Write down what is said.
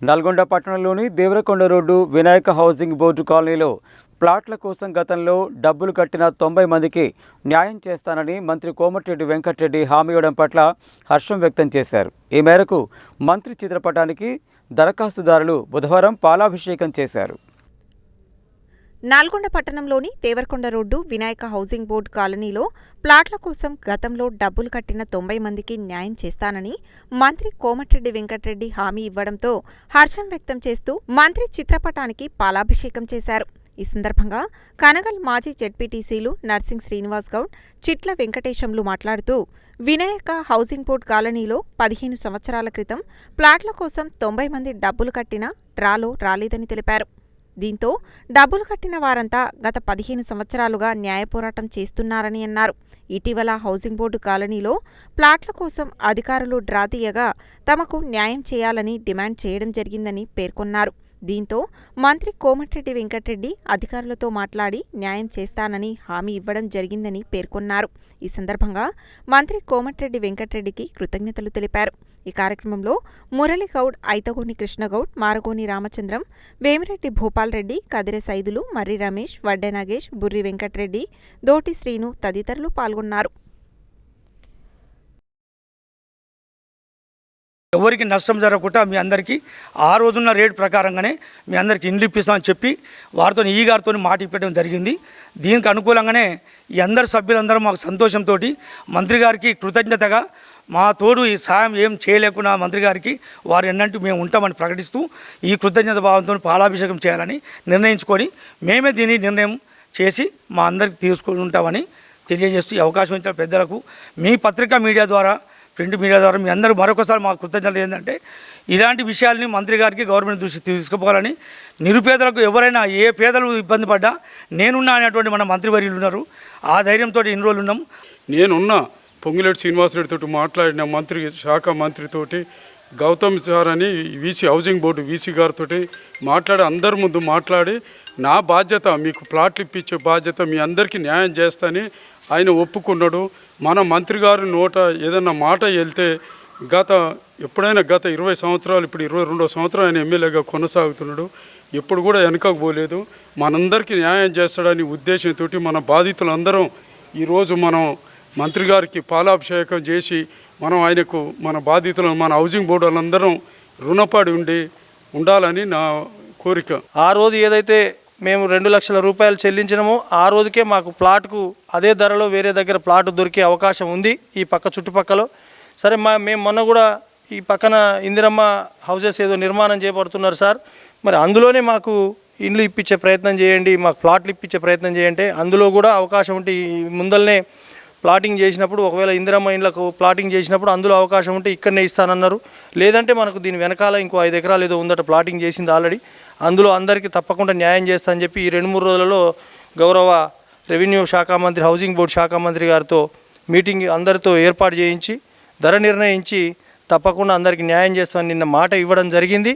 నల్గొండ పట్టణంలోని Devarakonda road Vinayaka housing board కాలనీలో ప్లాట్ల కోసం గతంలో డబ్బులు కట్టిన 90 మందికి న్యాయం చేస్తానని మంత్రి కోమటిరెడ్డి వెంకటరెడ్డి హామీ ఇవ్వడం పట్ల హర్షం వ్యక్తం చేశారు. ఈ మేరకు మంత్రి చిత్రపటానికి దరఖాస్తుదారులు బుధవారం పాలాభిషేకం చేశారు. నల్గొండ పట్టణంలోని Devarakonda road Vinayaka housing board కాలనీలో ప్లాట్ల కోసం గతంలో డబ్బులు కట్టిన 90 మందికి న్యాయం చేస్తానని మంత్రి కోమటిరెడ్డి వెంకటరెడ్డి హామీ ఇవ్వడంతో హర్షం వ్యక్తం చేస్తూ మంత్రి చిత్రపటానికి పాలాభిషేకం చేశారు. ఈ సందర్భంగా కనగల్ మాజీ జెడ్పీటీసీలు నర్సింగ్ శ్రీనివాస్ గౌడ్, చిట్ల వెంకటేశంలు మాట్లాడుతూ వినాయక హౌసింగ్ బోర్డు కాలనీలో 15 సంవత్సరాల క్రితం ప్లాట్ల కోసం 90 మంది డబ్బులు కట్టినా డ్రాలో రాలేదని తెలిపారు. దీంతో డబ్బులు కట్టిన వారంతా గత 15 సంవత్సరాలుగా న్యాయ పోరాటం చేస్తున్నారని అన్నారు. ఇటీవల హౌసింగ్ బోర్డు కాలనీలో ప్లాట్ల కోసం అధికారులు డ్రా తీయగా తమకు న్యాయం చేయాలని డిమాండ్ చేయడం జరిగిందని పేర్కొన్నారు. దీంతో మంత్రి కోమటిరెడ్డి వెంకటరెడ్డి అధికారులతో మాట్లాడి న్యాయం చేస్తానని హామీ ఇవ్వడం జరిగిందని పేర్కొన్నారు. ఈ సందర్భంగా మంత్రి కోమటిరెడ్డి వెంకటరెడ్డికి కృతజ్ఞతలు తెలిపారు. ఈ కార్యక్రమంలో మురళి గౌడ్, ఐతగోని కృష్ణగౌడ్, మారగోని రామచంద్రం, వేమిరెడ్డి భూపాల్ రెడ్డి, కదిరె సైదులు, మర్రి రమేష్, వడ్డే నాగేష్, బుర్రి వెంకటరెడ్డి, దోటి శ్రీను తదితరులు పాల్గొన్నారు. ఎవరికి నష్టం జరగకుండా మీ అందరికీ ఆ రోజున్న రేటు ప్రకారంగానే మీ అందరికీ ఇండ్లు ఇప్పిస్తామని చెప్పి వారితో ఈ గారితో మాట ఇప్పడం జరిగింది. దీనికి అనుకూలంగానే ఈ అందరు సభ్యులందరూ మాకు సంతోషంతో మంత్రి గారికి కృతజ్ఞతగా మా తోడు ఈ సాయం ఏం చేయలేకుండా మంత్రి గారికి వారు ఎన్నంటూ మేము ఉంటామని ప్రకటిస్తూ ఈ కృతజ్ఞత భావంతో పాలాభిషేకం చేయాలని నిర్ణయించుకొని మేమే దీన్ని నిర్ణయం చేసి మా అందరికి తీసుకుని ఉంటామని తెలియజేస్తూ ఈ అవకాశం ఇచ్చిన పెద్దలకు మీ పత్రికా మీడియా ద్వారా, ప్రింట్ మీడియా ద్వారా మీ అందరూ మరొకసారి మా కృతజ్ఞతలు ఏంటంటే ఇలాంటి విషయాల్ని మంత్రి గారికి గవర్నమెంట్ దృష్టి తీసుకుపోవాలని, నిరుపేదలకు ఎవరైనా ఏ పేదలు ఇబ్బంది పడ్డా నేనున్నా అనేటువంటి మన మంత్రివర్యులు ఉన్నారు. ఆ ధైర్యంతో ఇన్ని రోజులు ఉన్నాం. నేనున్నా పొంగిలేటి శ్రీనివాసరెడ్డితో మాట్లాడిన మంత్రి శాఖ మంత్రితోటి గౌతమ్ సార్ అని వీసీ హౌసింగ్ బోర్డు వీసీ గారితో మాట్లాడి అందరి ముందు మాట్లాడి నా బాధ్యత మీకు ప్లాట్లు ఇప్పించే బాధ్యత మీ అందరికీ న్యాయం చేస్తానని ఆయన ఒప్పుకున్నాడు. మన మంత్రి గారి నోట ఏదన్నా మాట వెళ్తే ఎప్పుడైనా గత 20 సంవత్సరాలు, ఇప్పుడు 22వ సంవత్సరం ఆయన ఎమ్మెల్యేగా కొనసాగుతున్నాడు. ఎప్పుడు కూడా వెనకకు పోలేదు. మనందరికీ న్యాయం చేస్తాడని ఉద్దేశంతో మన బాధితులందరం ఈరోజు మనం మంత్రి గారికి పాలాభిషేకం చేసి మనం ఆయనకు మన బాధితులు మన హౌసింగ్ బోర్డు వాళ్ళందరం రుణపడి ఉండాలని నా కోరిక. ఆ రోజు ఏదైతే మేము 2 లక్షల రూపాయలు చెల్లించినామో ఆ రోజుకే మాకు ప్లాట్కు అదే ధరలో వేరే దగ్గర ప్లాట్ దొరికే అవకాశం ఉంది ఈ పక్క చుట్టుపక్కల. సరే మేము మొన్న కూడా ఈ పక్కన ఇందిరమ్మ హౌసెస్ ఏదో నిర్మాణం చేపడుతున్నారు సార్, మరి అందులోనే మాకు ఇండ్లు ఇప్పించే ప్రయత్నం చేయండి, మాకు ప్లాట్లు ఇప్పించే ప్రయత్నం చేయండి. అందులో కూడా అవకాశం ఉంటే ముందల్నే ప్లాటింగ్ చేసినప్పుడు, ఒకవేళ ఇందిరమ్మ ఇండ్లకు ప్లాటింగ్ చేసినప్పుడు అందులో అవకాశం ఉంటే ఇక్కడనే ఇస్తానన్నారు. లేదంటే మనకు దీని వెనకాల ఇంకో 5 ఎకరాలు ఏదో ఉందట ప్లాటింగ్ చేసింది ఆల్రెడీ, అందులో అందరికీ తప్పకుండా న్యాయం చేస్తానని చెప్పి ఈ 2-3 రోజులలో గౌరవ రెవెన్యూ శాఖ మంత్రి, హౌసింగ్ బోర్డు శాఖ మంత్రి గారితో మీటింగ్ అందరితో ఏర్పాటు చేయించి ధర నిర్ణయించి తప్పకుండా అందరికీ న్యాయం చేస్తామని నిన్న మాట ఇవ్వడం జరిగింది.